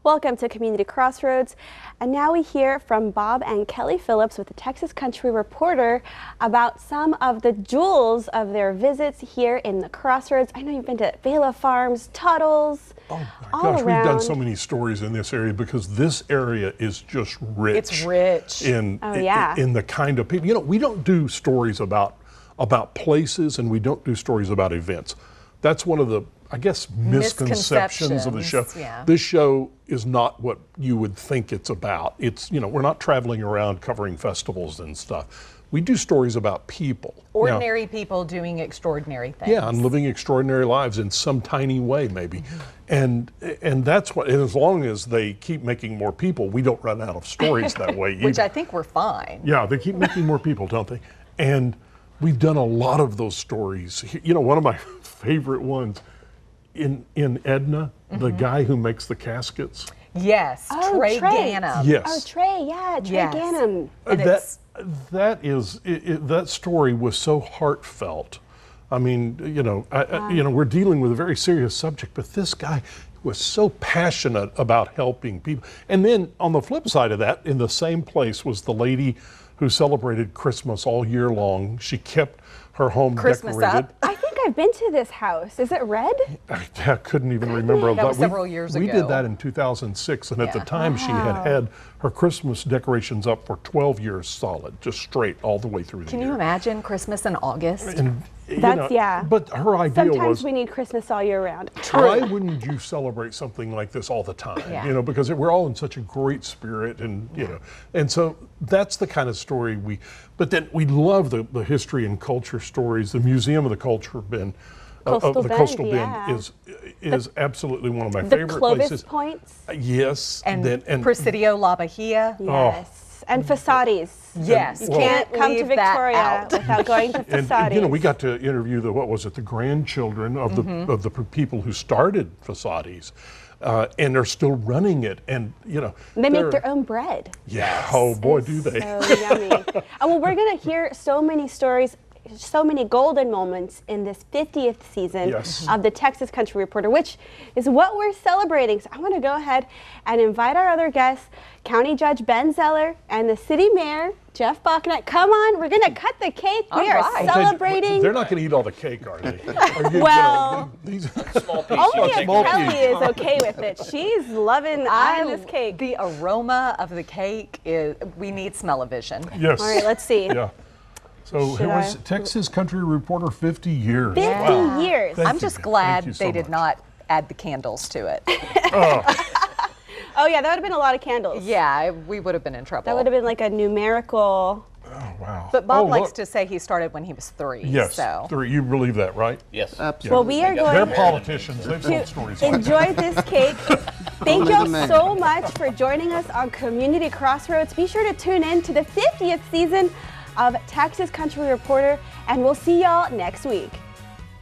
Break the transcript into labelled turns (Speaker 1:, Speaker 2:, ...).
Speaker 1: Welcome to Community Crossroads. And now we hear from Bob and Kelli Phillips with the Texas Country Reporter about some of the jewels of their visits here in the Crossroads. I know you've been to Bela Farms, Tuttle's,
Speaker 2: oh my
Speaker 1: all
Speaker 2: gosh,
Speaker 1: around.
Speaker 2: we've done so many stories in this area because this area is just rich.
Speaker 3: It's rich.
Speaker 2: In the kind of people. You know, we don't do stories about places, and we don't do stories about events. That's one of the, I guess, misconceptions of the show.
Speaker 3: Yeah.
Speaker 2: This show is not what you would think it's about. It's, you know, we're not traveling around covering festivals and stuff. We do stories about people.
Speaker 3: Ordinary people doing extraordinary things.
Speaker 2: Yeah, and living extraordinary lives in some tiny way, maybe. And that's what, and as long as they keep making more people, we don't run out of stories that way either.
Speaker 3: Which I think we're fine.
Speaker 2: Yeah, they keep making more people, don't they? And we've done a lot of those stories. You know, one of my favorite ones in Edna, the guy who makes the caskets.
Speaker 3: Yes,
Speaker 1: Oh,
Speaker 3: Trey
Speaker 1: Trey.
Speaker 3: Ganem.
Speaker 2: Yes.
Speaker 1: Oh, Trey, yeah, Trey
Speaker 3: Yes.
Speaker 1: Ganem.
Speaker 3: And
Speaker 2: that story was so heartfelt. I mean, you know, we're dealing with a very serious subject, but this guy was so passionate about helping people. And then on the flip side of that, in the same place was the lady who celebrated Christmas all year long. She kept her home
Speaker 3: Christmas
Speaker 2: decorated.
Speaker 3: up.
Speaker 1: I think I've been to this house. Is it red?
Speaker 2: I couldn't even remember.
Speaker 3: That was several years
Speaker 2: We
Speaker 3: ago.
Speaker 2: did that in 2006, and at the
Speaker 3: Yeah.
Speaker 2: time she had her Christmas decorations up for 12 years solid, just straight all the way through the
Speaker 3: Can
Speaker 2: year.
Speaker 3: you imagine Christmas in August?
Speaker 2: And, you
Speaker 1: That's,
Speaker 2: know,
Speaker 1: yeah.
Speaker 2: But her idea
Speaker 1: Sometimes
Speaker 2: was,
Speaker 1: we need Christmas all year round.
Speaker 2: why wouldn't you celebrate something like this all the time?
Speaker 3: Yeah.
Speaker 2: You know, because we're all in such a great spirit, and you know, and so that's the kind of story but then we love the history and culture stories. The Museum of the Culture Bend,
Speaker 1: Coastal
Speaker 2: of the
Speaker 1: Bend,
Speaker 2: Coastal
Speaker 1: yeah.
Speaker 2: Bend is absolutely one of my
Speaker 1: The
Speaker 2: favorite
Speaker 1: Clovis
Speaker 2: places.
Speaker 1: points.
Speaker 2: Yes,
Speaker 3: and Presidio La Bahia.
Speaker 1: Yes. And Fasades.
Speaker 3: Yes,
Speaker 1: You can't come to
Speaker 3: leave that
Speaker 1: Victoria
Speaker 3: out.
Speaker 1: without going to Fasades.
Speaker 2: and you know, we got to interview the grandchildren of the people who started Fasades, and they're still running it, and you know
Speaker 1: They make their own bread.
Speaker 2: Yeah. Oh boy,
Speaker 1: It's
Speaker 2: do they!
Speaker 1: So yummy. Well, we're gonna hear so many stories, so many golden moments in this 50th season
Speaker 2: Yes.
Speaker 1: of the Texas Country Reporter, which is what we're celebrating. So I want to go ahead and invite our other guests, County Judge Ben Zeller and the City Mayor Jeff Bachnet. Come on, we're gonna cut the cake. We are
Speaker 3: right.
Speaker 1: celebrating.
Speaker 2: They're not going to eat all the cake, are they? Are you,
Speaker 1: Well,
Speaker 2: these
Speaker 4: Small piece.
Speaker 1: only if
Speaker 2: small
Speaker 1: Kelli
Speaker 2: piece.
Speaker 1: is okay with it. She's loving this cake.
Speaker 3: The aroma of the cake is, we need smell-o-vision.
Speaker 2: Yes.
Speaker 1: All right, let's see.
Speaker 2: Yeah. So
Speaker 1: Should
Speaker 2: it was
Speaker 1: I-
Speaker 2: Texas Country Reporter 50 years.
Speaker 1: 50
Speaker 2: Wow.
Speaker 1: years.
Speaker 2: Thank
Speaker 3: I'm
Speaker 2: you,
Speaker 3: just
Speaker 2: Ben.
Speaker 3: glad
Speaker 2: Thank you so
Speaker 3: they did
Speaker 2: much.
Speaker 3: not add the candles to it.
Speaker 1: Oh yeah, that would have been a lot of candles.
Speaker 3: Yeah, we would have been in trouble.
Speaker 1: That would have been like a numerical.
Speaker 2: Oh wow.
Speaker 3: But Bob
Speaker 2: Oh,
Speaker 3: likes
Speaker 2: look.
Speaker 3: to say he started when he was 3.
Speaker 2: Yes.
Speaker 3: So.
Speaker 2: 3. You believe that, right?
Speaker 4: Yes.
Speaker 1: Well, we are
Speaker 2: They're
Speaker 1: going
Speaker 2: politicians. They've told
Speaker 1: to
Speaker 2: stories like that.
Speaker 1: enjoy this cake. Thank
Speaker 5: Only
Speaker 1: y'all
Speaker 5: the man.
Speaker 1: so much for joining us on Community Crossroads. Be sure to tune in to the 50th season of Texas Country Reporter, and we'll see y'all next week.